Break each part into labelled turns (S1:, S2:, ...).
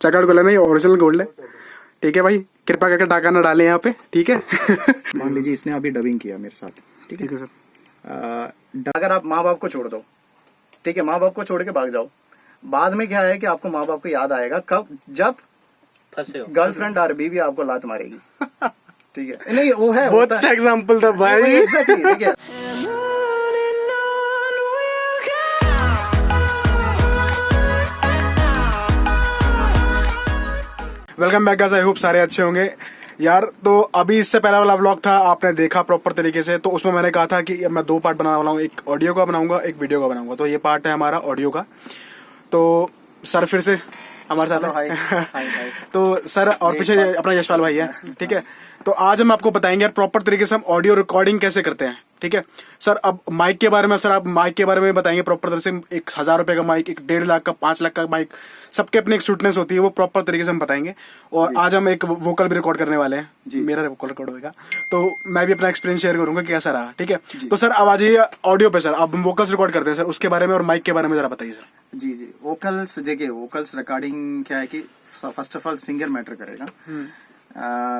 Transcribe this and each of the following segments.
S1: Checkout कर लेना, ये ओरिजिनल गोल्ड है, ठीक है भाई, कृपा करके डाका ना डालें यहाँ पे, ठीक है।
S2: मान लीजिए इसने अभी डबिंग किया मेरे साथ, ठीक है
S1: सर।
S2: अगर आप माँ बाप को छोड़ दो, ठीक है, माँ बाप को छोड़ के भाग जाओ, बाद में क्या है कि आपको माँ बाप को याद आएगा कब, जब गर्लफ्रेंड और बीवी आपको लात मारेगी। ठीक है, नहीं वो है,
S1: बहुत अच्छा एग्जाम्पल था भाई।
S2: एग्जैक्टली, ठीक है।
S1: Welcome back guys, I hope सारे अच्छे होंगे यार। तो अभी इससे पहला वाला व्लॉग था, आपने देखा प्रॉपर तरीके से, तो उसमें मैंने कहा था कि मैं 2 पार्ट बनाने वाला हूँ, एक ऑडियो का बनाऊंगा, एक वीडियो का बनाऊंगा। तो ये पार्ट है हमारा ऑडियो का। तो सर फिर से हमारे साथ है। तो सर और पीछे अपना यशपाल भाई है, ठीक है। तो आज हम आपको बताएंगे यार प्रॉपर तरीके से हम ऑडियो रिकॉर्डिंग कैसे करते हैं, ठीक है सर। अब माइक के बारे में सर, आप माइक के बारे में बताएंगे प्रॉपर तरह से। 1000 रुपए का माइक, एक 1.5 लाख का, 5 लाख का माइक, सबके अपनी एक स्वीटनेस होती है, वो प्रॉपर तरीके से हम बताएंगे। और आज हम एक वोकल भी रिकॉर्ड करने वाले हैं जी, मेरा वोकल रिकॉर्ड होगा, तो मैं भी अपना एक्सपीरियंस शेयर करूंगा कि कैसा रहा, ठीक है। तो सर अब आ जाइए ऑडियो पे। सर अब हम वोकल्स रिकॉर्ड करते हैं सर, उसके बारे में और माइक के बारे में जरा बताइए सर।
S2: जी जी, वोकल्स देखिए, वोकल्स रिकॉर्डिंग क्या है कि first of all singer matter करेगा।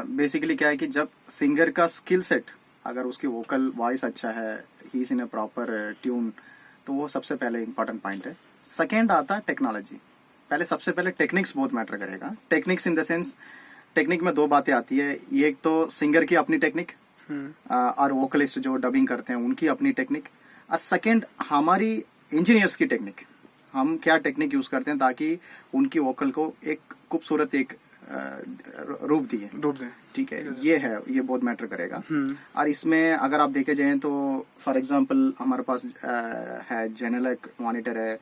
S2: बेसिकली क्या है कि जब सिंगर का स्किल सेट, अगर उसकी वोकल वॉइस अच्छा है, he is in a proper tune, तो वो सबसे पहले इंपॉर्टेंट पॉइंट है। सेकेंड आता है टेक्नोलॉजी। पहले सबसे पहले टेक्निक्स बहुत मैटर करेगा। Techniques in the sense, technique में 2 बातें आती है, एक तो सिंगर की अपनी टेक्निक और वोकलिस्ट जो डबिंग करते हैं उनकी अपनी टेक्निक, और सेकेंड हमारी इंजीनियर्स की टेक्निक। हम क्या टेक्निक यूज करते हैं ताकि उनकी वोकल को एक खूबसूरत एक रूप दिए, ठीक है। ये बहुत मैटर करेगा। और इसमें अगर आप देखे जाएं तो फॉर एग्जांपल हमारे पास है जेनेलक मॉनिटर है,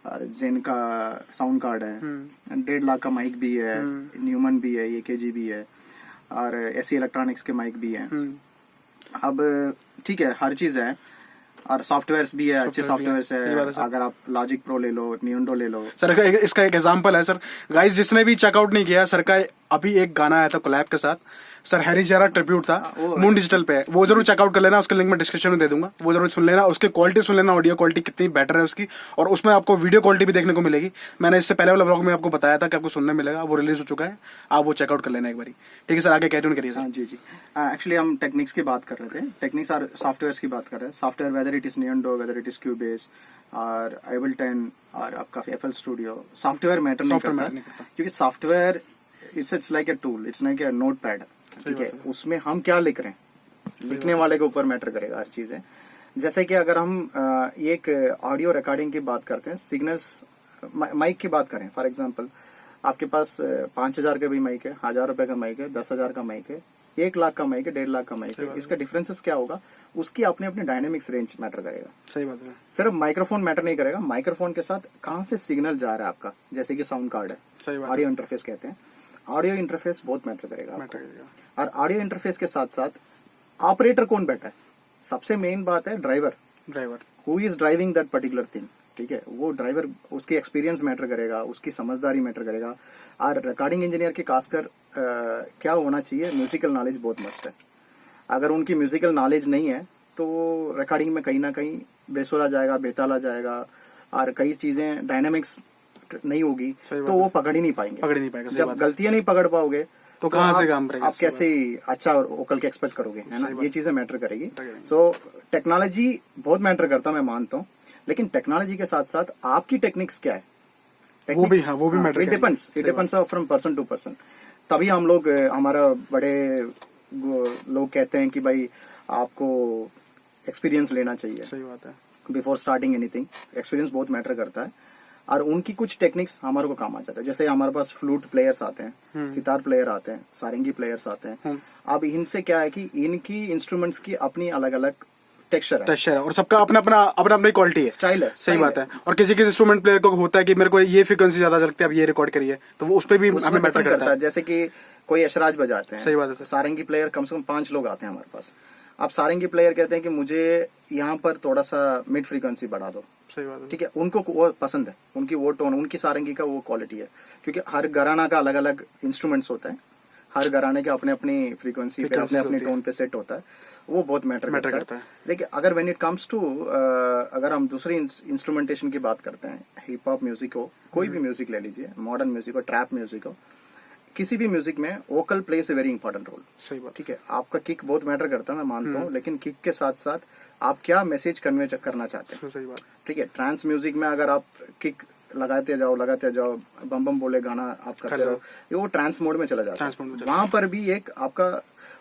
S2: और जेन का साउंड कार्ड है, 1.5 लाख का माइक भी है, न्यूमन भी है, AKG भी है, और SE इलेक्ट्रॉनिक्स के माइक भी है। अब ठीक है, हर चीज है, और सॉफ्टवेयर्स भी है, अच्छे सॉफ्टवेयर्स है। अगर आप लॉजिक प्रो ले लो, नियोंडो ले लो।
S1: सर इसका एक एग्जांपल है सर, गाइस जिसने भी चेकआउट नहीं किया, सर का अभी एक गाना आया था कोलैब के साथ, सर हैरी जरा ट्रिब्यूट था, मून डिजिटल पे है, वो जरूर चेकआउट कर लेना, उसका लिंक मैं डिस्क्रिप्शन में दे दूंगा, वो जरूर सुन लेना, उसकी क्वालिटी सुन लेना, ऑडियो क्वालिटी कितनी बेटर है उसकी, और उसमें आपको वीडियो क्वालिटी भी देखने को मिलेगी। मैंने इससे पहले वाला व्लॉग में आपको बताया था कि आपको सुनने मिलेगा, वो रिलीज हो चुका है, आप वो चेकआउट कर लेना एक बार, ठीक है सर। आगे कैरी ऑन करिए सर।
S2: जी जी, एक्चुअली हम टेक्निक्स की बात कर रहे थे, टेक्निक्स और सॉफ्टवेयर की बात कर रहे हैं। Software whether it is Nuendo, whether it is Cubase और एबलटन और आपका FL स्टूडियो, सॉफ्टवेयर मैटर नहीं करता, क्योंकि software it's like a tool, it's like a notepad, ठीक है। उसमें हम क्या लिख रहे हैं, लिखने वाले के ऊपर मैटर करेगा हर चीज है। जैसे कि अगर हम एक ऑडियो रिकॉर्डिंग की बात करते हैं, सिग्नल्स माइक की बात करें, फॉर एग्जांपल आपके पास 5000 का भी माइक है, 1000 रुपए का माइक है, 10,000 का माइक है, 1 लाख का माइक है, 1.5 लाख का माइक है। इसका डिफरेंसेस क्या होगा, उसकी अपने अपने डायनेमिक्स रेंज मैटर करेगा।
S1: सही बात है।
S2: सिर्फ माइक्रोफोन मैटर नहीं करेगा, माइक्रोफोन के साथ कहाँ से सिग्नल जा रहा है आपका, जैसे कि साउंड कार्ड है, ऑडियो इंटरफेस कहते हैं, ऑडियो इंटरफेस बहुत मैटर करेगा। और ऑडियो इंटरफेस के साथ साथ ऑपरेटर कौन बैठा है, सबसे मेन बात है driver who is driving that particular thing, ठीक है। वो ड्राइवर, उसकी एक्सपीरियंस मैटर करेगा, उसकी समझदारी मैटर करेगा। और रिकॉर्डिंग इंजीनियर की खासकर क्या होना चाहिए, म्यूजिकल नॉलेज बहुत मस्ट है। अगर उनकी म्यूजिकल नॉलेज नहीं है तो रिकॉर्डिंग में कहीं ना कहीं बेसुरा जाएगा, बेताला जाएगा, और कई चीजें डायनामिक्स नहीं होगी, तो वो पकड़ ही नहीं पाएंगे। जब गलतियां नहीं पकड़ पाओगे
S1: तो कहाँ से काम करेंगे,
S2: आप कैसे अच्छा वोकल के एक्सपेक्ट करोगे, है ना। ये चीजें मैटर करेगी। सो टेक्नोलॉजी बहुत मैटर करता, मैं मानता हूँ, लेकिन टेक्नोलॉजी के साथ साथ आपकी टेक्निक्स क्या है,
S1: वो भी matter.
S2: It depends from person to person. तभी हम लोग, हमारा बड़े लोग कहते हैं कि भाई आपको एक्सपीरियंस लेना चाहिए।
S1: सही बात है।
S2: बिफोर स्टार्टिंग एनीथिंग एक्सपीरियंस बहुत मैटर करता है, और उनकी कुछ टेक्निक्स हमारे को काम आ जाता है। जैसे हमारे पास फ्लूट प्लेयर्स आते हैं, सितार प्लेयर आते हैं, सारंगी प्लेयर्स आते हैं। अब इनसे क्या है कि इनकी इंस्ट्रूमेंट्स की अपनी अलग अलग टेक्सचर है,
S1: और सबका अपना अपनी क्वालिटी है,
S2: स्टाइल है।
S1: सही बात है। और किसी इंस्ट्रूमेंट प्लेयर को होता है कि मेरे को ये फ्रीक्वेंसी ज्यादा लगती है, अब ये रिकॉर्ड करिए, तो वो उस पर भी हमें मैटर करता है।
S2: जैसे कि कोई अशराज बजाते हैं,
S1: सही बात है।
S2: सारंगी प्लेयर कम से कम 5 लोग आते हैं हमारे पास। आप सारंगी प्लेयर कहते हैं कि मुझे यहाँ पर थोड़ा सा मिड फ्रीक्वेंसी बढ़ा दो,
S1: सही बात है,
S2: ठीक है। उनको वो पसंद है, उनकी वो टोन, उनकी सारंगी का वो क्वालिटी है, क्योंकि हर घराना का अलग अलग इंस्ट्रूमेंट्स होता है, हर घराने के अपने अपनी फ्रीक्वेंसी पे, अपने अपने टोन पे सेट होता है। वो बहुत मैटर
S1: Matter
S2: करता
S1: करता
S2: है।
S1: है।
S2: देखिए अगर व्हेन इट कम्स टू अगर हम दूसरी इंस्ट्रूमेंटेशन की बात करते हैं, हिप हॉप म्यूजिक हो, कोई भी म्यूजिक ले लीजिए, मॉडर्न म्यूजिक हो, ट्रैप म्यूजिक हो, किसी भी म्यूजिक में vocal plays a very important role.
S1: सही बात।
S2: ठीक है, आपका किक बहुत मैटर करता है, मैं मानता हूँ, लेकिन किक के साथ साथ आप क्या मैसेज कन्वे करना चाहते हैं।
S1: सही बात।
S2: ठीक है, ट्रांस म्यूजिक में अगर आप किक लगाते जाओ बम बम बोले गाना आप करते रहो, ये वो ट्रांस मोड में चला जाता
S1: Trance mode में
S2: है।
S1: चला
S2: वहां पर भी एक आपका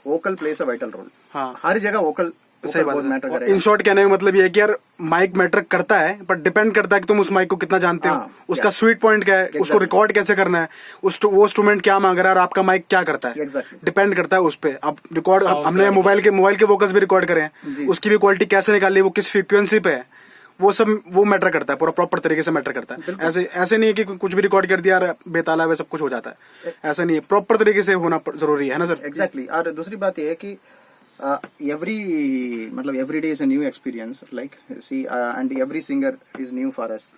S2: vocal plays a vital role.
S1: हाँ।
S2: हर जगह वोकल
S1: सही बात
S2: बहुत
S1: है।
S2: मैटर
S1: और
S2: करेगा।
S1: इन शॉर्ट कहने का मतलब ये है कि यार माइक मैटर करता है, पर डिपेंड करता है कि तुम उस माइक को कितना जानते हो,
S2: हाँ,
S1: उसका
S2: yes.
S1: स्वीट पॉइंट क्या है, उसको
S2: Exactly.
S1: रिकॉर्ड कैसे करना है, वो इंस्ट्रूमेंट क्या मांग रहा है और आपका माइक क्या करता है।
S2: Exactly.
S1: डिपेंड करता है उस पे। अब रिकॉर्ड
S3: Sound
S1: हमने
S3: quality.
S1: मोबाइल के वोकल्स भी रिकॉर्ड करे हैं,
S2: जी।
S1: उसकी भी क्वालिटी कैसे निकाली, वो किस फ्रीक्वेंसी पे है, वो सब वो मैटर करता है, पूरा प्रॉपर तरीके से मैटर करता है।
S2: बिल्कुल।
S1: ऐसे नहीं है कि कुछ भी रिकॉर्ड कर दिया और बेताला है सब कुछ हो जाता है, ऐसा नहीं है, प्रॉपर तरीके से होना जरूरी है ना सर।
S2: एग्जैक्टली। और दूसरी बात ये है कि every day is a new experience, like see, and every singer is new for us.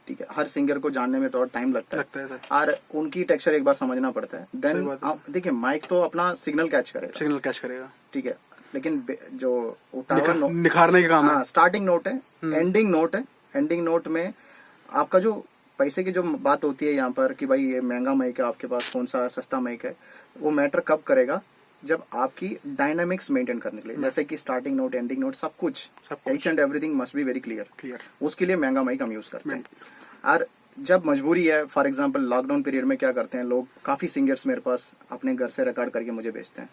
S2: ठीक है, हर सिंगर को जानने में थोड़ा टाइम लगता है
S1: सर।
S2: और उनकी टेक्सचर एक बार समझना पड़ता है।
S1: सही
S2: देन
S1: बात है।
S2: देखिए माइक तो अपना सिग्नल कैच करेगा,
S1: सिग्नल कैच करेगा।
S2: ठीक है, लेकिन जो उठावा
S1: निखारने का काम है।
S2: स्टार्टिंग नोट है, एंडिंग नोट है। एंडिंग नोट में आपका जो पैसे की जो बात होती है यहाँ पर कि भाई ये महंगा माइक है आपके पास, कौन सा सस्ता माइक है, वो मैटर कब करेगा जब आपकी डायनामिक्स मेंटेन करने के लिए, जैसे कि स्टार्टिंग नोट, एंडिंग नोट, सब कुछ each and everything must be very clear. उसके लिए महंगा माइक हम यूज करते हैं। और जब मजबूरी है, फॉर एग्जांपल लॉकडाउन पीरियड में क्या करते हैं लोग, काफी सिंगर्स मेरे पास अपने घर से रिकॉर्ड करके मुझे भेजते हैं,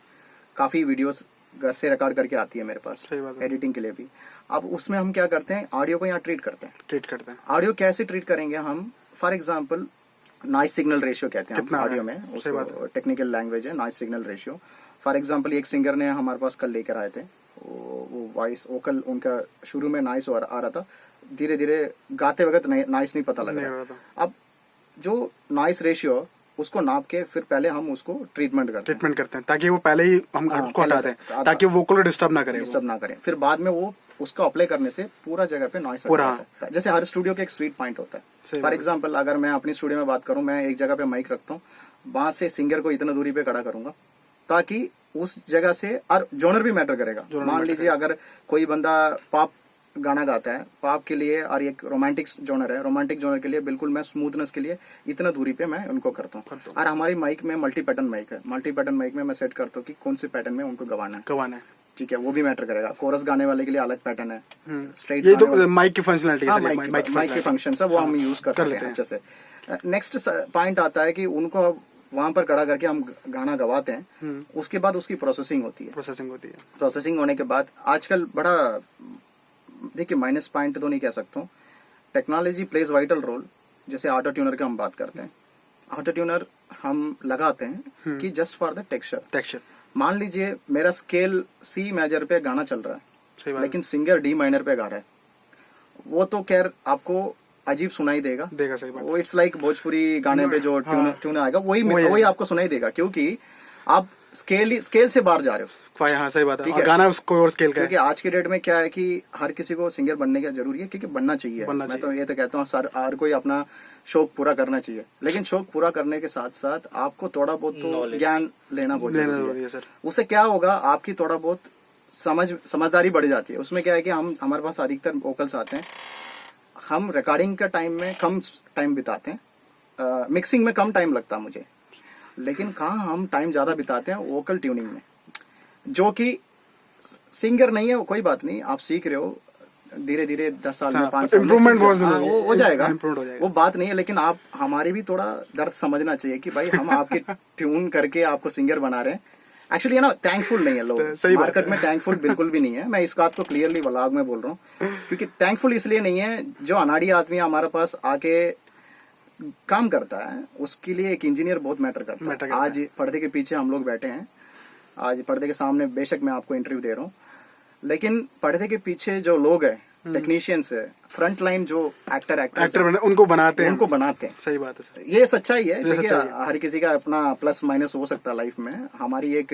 S2: काफी वीडियोस घर से रिकॉर्ड करके आती है मेरे पास
S1: सही बात है।
S2: एडिटिंग के लिए भी। अब उसमें हम क्या करते हैं, ऑडियो को यहाँ ट्रीट करते हैं।
S1: ट्रीट करते हैं।
S2: ऑडियो कैसे ट्रीट करेंगे हम, for example noise signal ratio कहते हैं
S1: कितना है?
S2: ऑडियो में,
S1: सही बात
S2: उसको टेक्निकल लैंग्वेज है noise signal ratio. For example एक सिंगर ने हमारे पास कल लेकर आए थे, वो वॉइस वोकल उनका शुरू में नॉइस आ रहा था, धीरे धीरे गाते वक्त नॉइस नहीं पता लग
S1: नहीं
S2: रहा
S1: हो रहा
S2: था। अब जो नॉइस रेशियो उसको नाप के फिर पहले हम उसको ट्रीटमेंट करते हैं,
S1: ट्रीटमेंट करते हैं ताकि वो पहले ही हम
S2: हाँ,
S1: उसको
S2: पहले
S1: हटा दें,
S2: हटा-
S1: ताकि वो वोकल को डिस्टर्ब ना करे।
S2: डिस्टर्ब ना करें। फिर बाद में वो उसको अप्लाई करने से पूरा जगह पे नॉइस
S1: पूरा।
S2: आता है। जैसे हर स्टूडियो का एक स्वीट पॉइंट होता
S1: सही
S2: है।
S1: बात
S2: फॉर
S1: है।
S2: एग्जांपल अगर मैं अपनी स्टूडियो में बात करूं, मैं एक जगह पे माइक रखता हूं, वहां से सिंगर को इतना दूरी पे खड़ा करूंगा ताकि उस जगह से, और जॉनर भी मैटर करेगा।
S1: Genre
S2: मान
S1: matter
S2: लीजिए अगर कोई बंदा पॉप गाना गाता है, पॉप के लिए, और एक रोमांटिक जॉनर है, रोमांटिक जॉनर के लिए बिल्कुल मैं स्मूथनेस के लिए इतना दूरी पे मैं उनको करता हूँ। और हमारी माइक में मल्टी पैटर्न माइक है, मल्टी पैटर्न माइक में मैं सेट करता हूँ कि कौन से पैटर्न में उनको गवाना है।
S1: गवाना है।
S2: ठीक है, वो भी मैटर करेगा। कोरस गाने वाले के लिए अलग पैटर्न है, स्ट्रेट
S1: ये तो माइक की फंक्शनलिटी है
S2: हाँ,
S1: सर, ये
S2: माइक के
S1: functionality।
S2: फंक्शन है, वो हम यूज कर सकते
S1: लेते
S2: हैं
S1: हैं।
S2: अच्छे से। नेक्स्ट पॉइंट आता है कि उनको वहां पर खड़ा करके हम गाना गवाते हैं, उसके बाद उसकी प्रोसेसिंग होती है।
S1: प्रोसेसिंग होती है।
S2: प्रोसेसिंग होने के बाद आजकल बड़ा, देखिए माइनस पॉइंट तो नहीं कह सकता हूँ, टेक्नोलॉजी प्लेज वाइटल रोल। जैसे ऑटो ट्यूनर की हम बात करते हैं, ऑटो ट्यूनर हम लगाते हैं कि जस्ट फॉर द
S1: टेक्सचर।
S2: मान लीजिए मेरा स्केल सी मेजर पे गाना चल रहा
S1: सही
S2: है,
S1: बात
S2: लेकिन सिंगर डी माइनर पे गा रहा है, वो तो खैर आपको अजीब सुनाई देगा।
S1: देगा, सही बात।
S2: वो इट्स लाइक भोजपुरी गाने पे जो
S1: हाँ।
S2: ट्यून आएगा
S1: वही
S2: वही आपको सुनाई देगा, क्योंकि आप स्केल से बाहर जा रहे हो।
S1: हाँ सही बात है।
S2: ठीक
S1: और
S2: है।
S1: गाना उसको और स्केल का
S2: क्योंकि
S1: है।
S2: आज के डेट में क्या है कि हर किसी को सिंगर बनने का जरूरी है, क्योंकि बनना चाहिए।
S1: बनना
S2: मैं तो
S1: चाहिए।
S2: ये तो कहता हूँ सर, हर कोई अपना शौक पूरा करना चाहिए, लेकिन शौक पूरा करने के साथ साथ आपको थोड़ा बहुत तो
S3: Knowledge।
S2: ज्ञान लेना बहुत
S1: लेना
S2: जरूरी
S1: जरूरी
S2: है।
S1: है सर।
S2: उससे क्या होगा, आपकी थोड़ा बहुत समझदारी बढ़ जाती है। उसमें क्या है कि हम, हमारे पास अधिकतर वोकल्स आते हैं, हम रिकॉर्डिंग का टाइम में कम टाइम बिताते हैं, मिक्सिंग में कम टाइम लगता है मुझे, लेकिन कहाँ हम टाइम ज्यादा बिताते हैं वोकल ट्यूनिंग में, जो कि सिंगर नहीं है, कोई बात नहीं, आप सीख रहे हो धीरे धीरे, 10 साल में,
S1: हाँ,
S2: 5 साल में
S1: improvement
S2: सीख
S1: बहुत
S2: जाओ। हाँ,
S1: जरूरी है।
S2: वो हो जाएगा,
S1: Improvement हो जाएगा।
S2: वो बात नहीं है, लेकिन आप हमारी भी थोड़ा दर्द समझना चाहिए कि भाई हम आपके ट्यून करके आपको सिंगर बना रहे हैं। एक्चुअली है ना, थैंकफुल नहीं है लोग
S1: सही बात
S2: मार्केट में, थैंकफुल बिल्कुल भी नहीं है। मैं इस बात को क्लियरली व्लॉग में बोल रहा हूँ, क्योंकि थैंकफुल इसलिए नहीं है, जो अनाड़ी आदमी हमारे पास आके काम करता है उसके लिए एक इंजीनियर बहुत मैटर करता है। आज पर्दे के पीछे हम लोग बैठे हैं, आज पर्दे के सामने बेशक मैं आपको इंटरव्यू दे रहा हूँ, लेकिन पर्दे के पीछे जो लोग हैं, टेक्नीशियंस है, फ्रंट लाइन जो एक्टर
S1: उनको बनाते हैं।
S2: उनको बनाते हैं।
S1: सही बात है सर।
S2: ये सच्चाई है।
S1: ये
S2: देखिए
S1: सच्चाई है।
S2: हर किसी का अपना प्लस माइनस हो सकता है लाइफ में। हमारी एक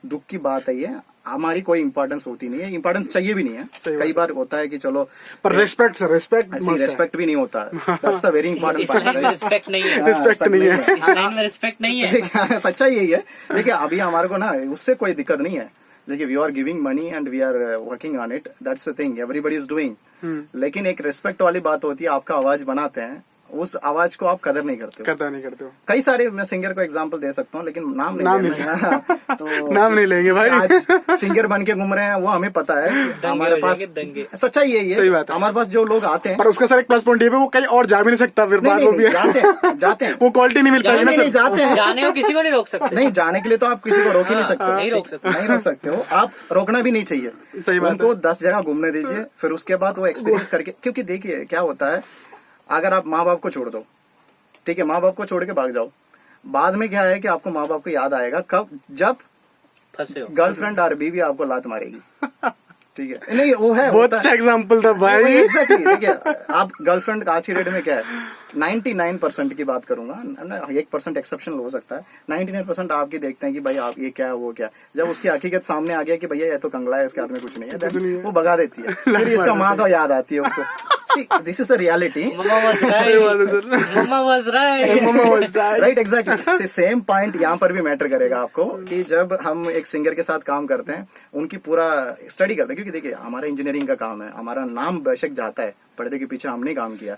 S2: दुख की बात है ये, हमारी कोई इंपॉर्टेंस होती नहीं है, इंपॉर्टेंस चाहिए भी नहीं है।
S1: सही
S2: कई बार होता है कि चलो,
S1: पर रिस्पेक्ट सर, रिस्पेक्ट
S2: रेस्पेक्ट भी नहीं होता है। दैट्स द वेरी इंपॉर्टेंट
S3: इस लाइन में
S2: पार्ट।
S3: रिस्पेक्ट नहीं है।
S1: Respect नहीं है।
S3: इस लाइन में रिस्पेक्ट नहीं है।
S2: देखिए सच्चाई यही है। देखिए अभी हमारे को ना उससे कोई दिक्कत नहीं है, देखिए we are giving money and we are working on it, that's the thing everybody is doing. लेकिन एक रिस्पेक्ट वाली बात होती है, आपका आवाज बनाते हैं, उस आवाज को आप कदर नहीं करते हो।
S1: करता नहीं करते हो।
S2: कई सारे मैं सिंगर को एग्जांपल दे सकता हूँ, लेकिन नाम नहीं लेना। तो
S1: नाम नहीं लेंगे भाई।
S2: आज सिंगर बन के घूम रहे हैं, वो हमें पता है कि हमारे पास सच्चाई है ये,
S1: सही बात है।
S2: हमारे पास जो लोग आते हैं,
S1: पर उसका सर एक प्लस पॉइंट ये भी वो कहीं और जा भी नहीं सकता, फिर
S2: नहीं,
S1: बात
S2: नहीं,
S1: वो भी है।
S2: जाते हैं
S1: वो क्वालिटी नहीं मिल पाएगी ना
S2: नहीं, नहीं,
S1: सर।
S2: जाते हैं,
S3: जाने को किसी को नहीं रोक सकते।
S2: नहीं जाने के लिए तो आप किसी को रोक ही नहीं सकते,
S3: नहीं रोक सकते।
S2: नहीं रोक सकते हो, आप रोकना भी नहीं चाहिए।
S1: सही बात
S2: उनको 10 जगह घूमने दीजिए, फिर उसके बाद वो एक्सपीरियंस करके, क्योंकि देखिए क्या होता है, अगर आप माँ बाप को छोड़ दो, ठीक है, माँ बाप को छोड़ के भाग जाओ, बाद में क्या है कि आपको माँ बाप को याद आएगा कब, जब
S3: फंसे हो।
S2: गर्लफ्रेंड और बीवी आपको लात मारेगी। ठीक है, नहीं वो है,
S1: बहुत अच्छा एग्जाम्पल था भाई।
S2: एग्जैक्टली। देखिए आप गर्लफ्रेंड आज की डेट में क्या है, 99% की बात करूंगा, 1% एक्सेप्शन हो सकता है, 99% आपकी देखते हैं कि भाई आप ये क्या है वो क्या है। जब उसकी हकीकत सामने आ गया कि भैया ये तो कंगला है, इसके हाथ में कुछ नहीं है, then वो भगा देती है, फिर इसका माँ का याद आती है उसको। This is the reality.
S3: Mumma was right. Mumma was right.
S2: Right, exactly. Same point यहाँ पर भी मैटर करेगा आपको, कि जब हम एक सिंगर के साथ काम करते हैं, उनकी पूरा स्टडी करते हैं, क्योंकि देखिए हमारा इंजीनियरिंग का काम है, हमारा नाम बेशक जाता है, पर्दे के पीछे हमने काम किया,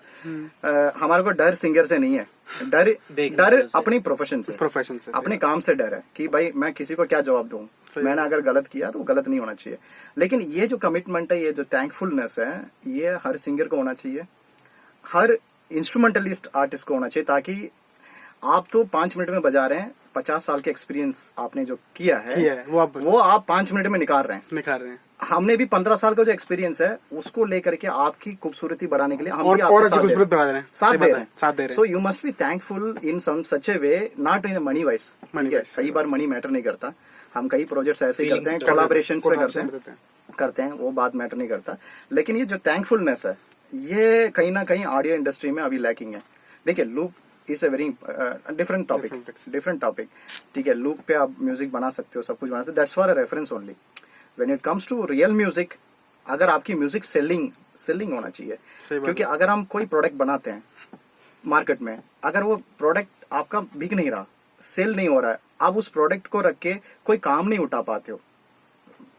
S2: हमारे को डर सिंगर से नहीं है, डर अपनी प्रोफेशन से, अपने काम से डर है कि भाई मैं किसी को क्या जवाब दूं, मैंने अगर गलत किया तो गलत नहीं होना चाहिए। लेकिन ये जो कमिटमेंट है, ये जो थैंकफुलनेस है, ये हर सिंगर को होना चाहिए, हर इंस्ट्रूमेंटलिस्ट आर्टिस्ट को होना चाहिए, ताकि आप तो 5 मिनट में बजा रहे हैं, 50 साल के एक्सपीरियंस आपने जो किया है वो आप 5 मिनट में निकाल रहे हैं। हमने भी 15 साल का जो एक्सपीरियंस है उसको लेकर के आपकी खूबसूरती बढ़ाने के लिए हम भी आपको साथ दे रहे हैं। So you must be thankful in some such a way, not in money wise. कई बार मनी मैटर नहीं करता, हम कई प्रोजेक्ट्स ऐसे करते हैं, कोलैबोरेशन पे करते हैं, वो बात मैटर नहीं करता। लेकिन ये जो थैंकफुलनेस है, ये कहीं ना कहीं ऑडियो इंडस्ट्री में अभी लैकिंग है। देखिए loop is a very different topic, ठीक है, लूप पे आप म्यूजिक बना सकते हो, सब कुछ बना सकते हो, that's for a reference only. When it comes to real music, अगर आपकी म्यूजिक सेलिंग होना चाहिए, क्योंकि अगर हम कोई प्रोडक्ट बनाते हैं मार्केट में, अगर वो प्रोडक्ट आपका बिक नहीं रहा, सेल नहीं हो रहा है, आप उस प्रोडक्ट को रख के कोई काम नहीं उठा पाते हो।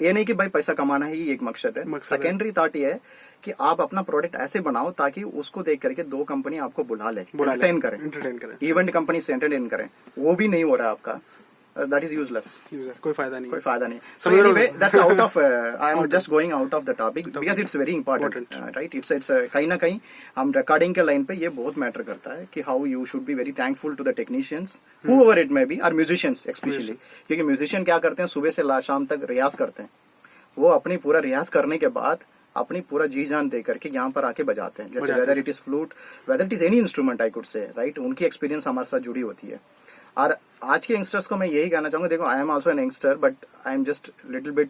S2: ये नहीं कि भाई पैसा कमाना ही एक मकसद है, सेकेंडरी थॉट ये है कि आप अपना प्रोडक्ट ऐसे बनाओ ताकि उसको देख करके 2 कंपनी आपको बुला ले, एंटरटेन करें, इवेंट कंपनी से एंटरटेन करें, वो भी नहीं हो रहा है आपका, दैट इज यूजलेस, कोई फायदा नहीं। So anyway, that's out of I am just going out of the topic because it's very important, right? It's कहीं ना कहीं हम रिकॉर्डिंग के लाइन पे ये बहुत मैटर करता है कि how you should be very thankful to the technicians, whoever it may be, or musicians especially, क्योंकि म्यूजिशियन क्या करते हैं, सुबह से शाम तक रियाज करते हैं, वो अपनी पूरा रियाज करने के बाद अपनी पूरा जी जान दे करके यहाँ पर आके बजाते हैं, जैसे weather it is flute, weather it is any instrument, I could say, right, उनकी एक्सपीरियंस हमारे साथ जुड़ी होती है। और आज के यंगस्टर्स को मैं यही कहना चाहूंगा, देखो I am also an youngster, but I am just little bit,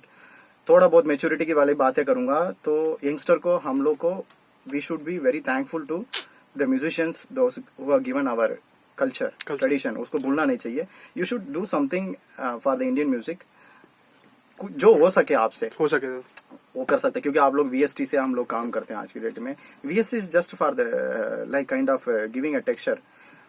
S2: थोड़ा बहुत मेच्योरिटी की वाली बातें करूंगा, तो यंगस्टर को, हम लोग को, we should be very thankful to the musicians those who have given our culture tradition, उसको भूलना नहीं चाहिए। You should do something for the Indian music, जो हो सके आपसे वो कर सकते हैं, क्योंकि आप लोग VST से हम लोग काम करते हैं आज की डेट में। VST is just for the like kind of giving a texture,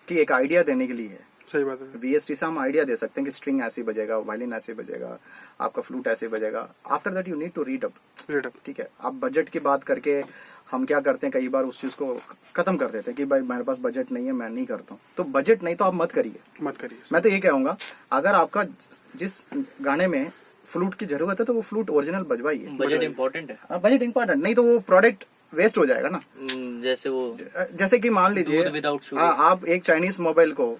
S2: कि एक आइडिया देने के लिए है।
S1: सही बात है।
S2: VST से हम आइडिया दे सकते हैं कि स्ट्रिंग ऐसे बजेगा, वायलिन ऐसे बजेगा, आपका फ्लूट ऐसे बजेगा। After that you need to read up, ठीक है। आप बजट की बात करके हम क्या करते हैं, कई बार उस चीज को खत्म कर देते हैं कि भाई मेरे पास बजट नहीं है, मैं नहीं करता हूँ। तो बजट नहीं तो आप मत करिए। मैं तो ये कहूंगा, अगर आपका जिस गाने में फ्लूट की जरूरत है तो वो फ्लूट ओरिजिनल बजवाइए।
S3: बजट इम्पोर्टेंट है,
S2: बजट इम्पोर्टेंट, नहीं तो वो प्रोडक्ट वेस्ट हो जाएगा ना। जैसे कि मान लीजिए आप एक चाइनीज मोबाइल को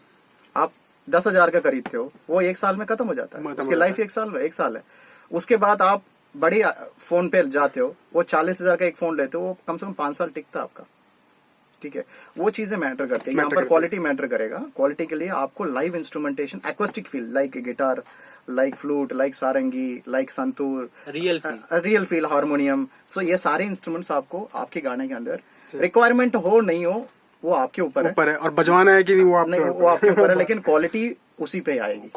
S2: आप 10,000 का खरीदते हो, वो 1 साल में खत्म हो जाता है, उसकी लाइफ 1 साल है। उसके बाद आप बड़े फोन पे जाते हो, वो 40,000 का एक फोन लेते हो, वो कम से कम 5 साल टिकता है आपका, ठीक है। वो चीजें मैटर करती है। यहाँ पर क्वालिटी मैटर करेगा। क्वालिटी के लिए आपको live instrumentation, acoustic feel, like guitar, like flute, like sarangi, like santoor, real feel, harmonium, so ये सारे इंस्ट्रूमेंट्स आपको आपके गाने के अंदर रिक्वायरमेंट हो नहीं हो वो आपके ऊपर है, और बजवाना है कि नहीं वो आपके ऊपर है, लेकिन क्वालिटी उसी पे आएगी,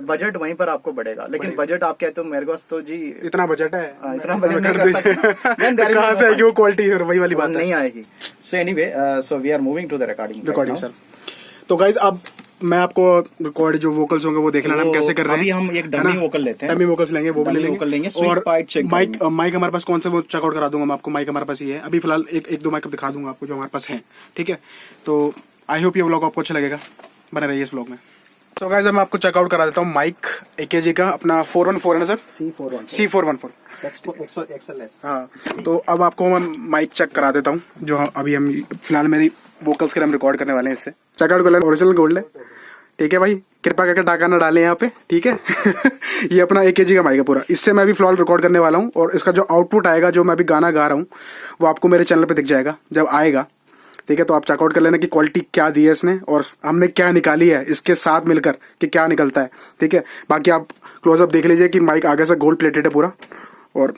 S2: बजट वहीं पर आपको बढ़ेगा। लेकिन बजट आप कहते हो मेरे पास तो जी इतना बजट है, इतना बजट नहीं कर सकते, कहाँ से आएगी वो क्वालिटी, वही वाली बात नहीं आएगी। So anyway, so we are moving to the recording sir.
S1: तो गाइज अब मैं आपको रिकॉर्ड जो वोकल्स होंगे वो देख लेना हम कैसे कर रहे हैं।
S2: अभी हम एक डमी वोकल लेते हैं,
S1: डमी वोकल्स लेंगे, वो भी
S2: डमी
S1: लेंगे।
S2: वोकल लेंगे, स्वीट
S1: और
S2: पार्ट चेक
S1: माइक माइक हमारे पास कौन सा वो चेकआउट करा दूंगा मैं आपको। माइक हमारे पास ही है अभी फिलहाल, एक दो माइक दिखा दूंगा आपको जो हमारे पास है, ठीक है। तो आई होप ये व्लॉग आपको अच्छा लगेगा, बने रहिए इस व्लॉग में। तो गाइस मैं आपको चेकआउट करा देता हूँ माइक AKG का, अपना 414 है ना सर, C414
S2: XLS।
S1: हाँ। तो अब आपको मैं माइक चेक करा देता हूँ जो अभी हम फिलहाल मेरी वोकल्स के लिए हम रिकॉर्ड करने वाले हैं। इससे चेकआउट कर लें, ओरिजिनल गोल्ड है, ठीक है भाई, कृपा करके डाका ना डालें यहाँ पे, ठीक है। ये अपना AKG का माइक है पूरा, इससे मैं अभी फिलहाल रिकॉर्ड करने वाला हूँ और इसका जो आउटपुट आएगा, जो मैं अभी गाना गा रहा हूँ, वो आपको मेरे चैनल पे दिख जाएगा जब आएगा, ठीक है। तो आप चेकआउट कर लेना कि क्वालिटी क्या दी है इसने और हमने क्या निकाली है इसके साथ मिलकर कि क्या निकलता है, ठीक है। बाकी आप क्लोजअप देख लीजिए कि माइक आगे से गोल्ड प्लेटेड है पूरा, और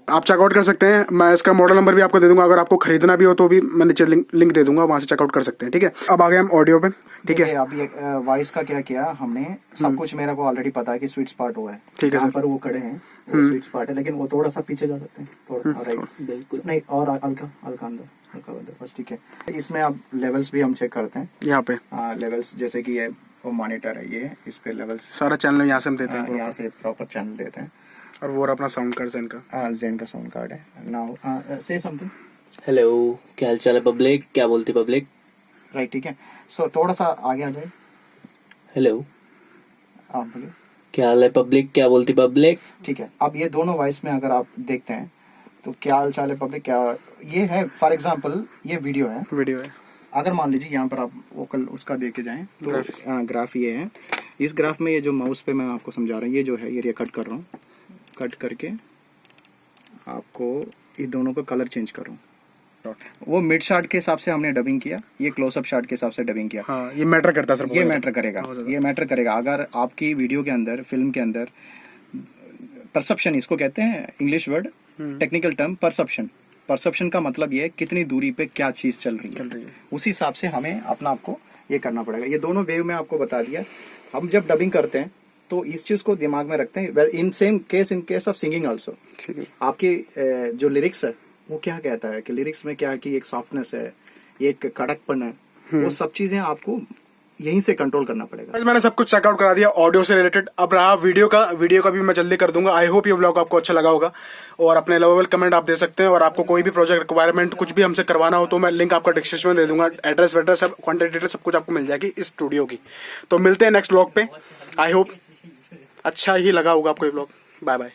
S1: आप चेकआउट कर सकते हैं। मैं इसका मॉडल नंबर भी आपको दे दूंगा, अगर आपको खरीदना भी हो तो भी मैं नीचे लिंक दे दूंगा, वहां से चेकआउट कर सकते हैं, ठीक है। अब आ गए हम ऑडियो पे, ठीक है।
S2: अभी वॉइस का क्या किया हमने, सब कुछ मेरे को ऑलरेडी पता है कि स्वीट स्पॉट हुआ है,
S1: ठीक है
S2: यहाँ
S1: सर।
S2: पर वो खड़े हैं, वो स्वीट स्पॉट है, लेकिन वो थोड़ा सा पीछे जा सकते हैं, थोड़ा सा राइट, बिल्कुल नहीं, और हल्का हल्का अंदर बस, ठीक है। इसमें अब लेवल्स भी हम चेक करते हैं
S1: यहाँ पे
S2: लेवल्स, जैसे कि ये वो मॉनिटर है, ये इस पे लेवल्स
S1: सारा चैनल यहाँ से हम देते हैं,
S2: यहाँ से प्रॉपर चैनल देते हैं।
S1: और वो अपना साउंड कार्ड
S2: जेन का साउंड कार्ड है। नाउ से समथिंग।
S3: हेलो, क्या हाल चाल है पब्लिक, क्या बोलती पब्लिक?
S2: राइट, ठीक है। सो थोड़ा सा आगे आ जाए।
S3: हेलो,
S2: आप बोलिए।
S3: क्या हाल है पब्लिक, क्या बोलती पब्लिक?
S2: ठीक है, अब ये दोनों वॉइस में अगर आप देखते हैं तो क्या हाल चाल है पब्लिक, क्या ये है, फॉर एग्जांपल ये वीडियो है, अगर मान लीजिए यहाँ पर आप वोकल उसका दे के जाएं तो ग्राफ ये है, इस ग्राफ में ये जो माउस पे मैं आपको समझा रहा हूँ, ये जो है ये कट कर रहा हूँ, कट करके आपको ये दोनों का कलर चेंज कर रहा हूँ। वो मिड शॉट के हिसाब से हमने डबिंग किया, ये क्लोजअप शॉट के हिसाब से डबिंग किया।
S1: हाँ, ये मैटर करता है सर,
S2: ये मैटर करेगा, ये मैटर करेगा। अगर आपकी वीडियो के अंदर, फिल्म के अंदर परसेप्शन, इसको कहते हैं English word, technical term perception, perception का मतलब ये है कितनी दूरी पे क्या चीज चल रही है, उस हिसाब से हमें अपना आपको ये करना पड़ेगा। ये दोनों वेव में आपको बता दिया। हम जब डबिंग करते हैं तो इस चीज को दिमाग में रखते हैं, in same case, in case of singing also, आपकी जो लिरिक्स है वो क्या कहता है कि लिरिक्स में क्या है कि एक सॉफ्टनेस है, एक कड़कपन है, वो सब चीजें आपको यहीं से कंट्रोल करना पड़ेगा।
S1: मैंने सब कुछ चेकआउट करा दिया ऑडियो से रिलेटेड। अब रहा वीडियो का भी मैं जल्दी कर दूंगा। आई होप ये व्लॉग आपको अच्छा लगा होगा और अपने लवेबल कमेंट आप दे सकते हैं। और आपको कोई भी प्रोजेक्ट रिक्वायरमेंट कुछ भी हमसे करवाना हो तो मैं लिंक आपका डिस्क्रिप्शन में दे दूंगा, एड्रेस वेड्रेस सब, कॉन्टैक्ट डिटेल सब कुछ आपको मिल जाएगी इस स्टूडियो की। तो मिलते हैं नेक्स्ट व्लॉग पे। आई होप अच्छा ही लगा होगा आपको ये व्लॉग। Bye bye.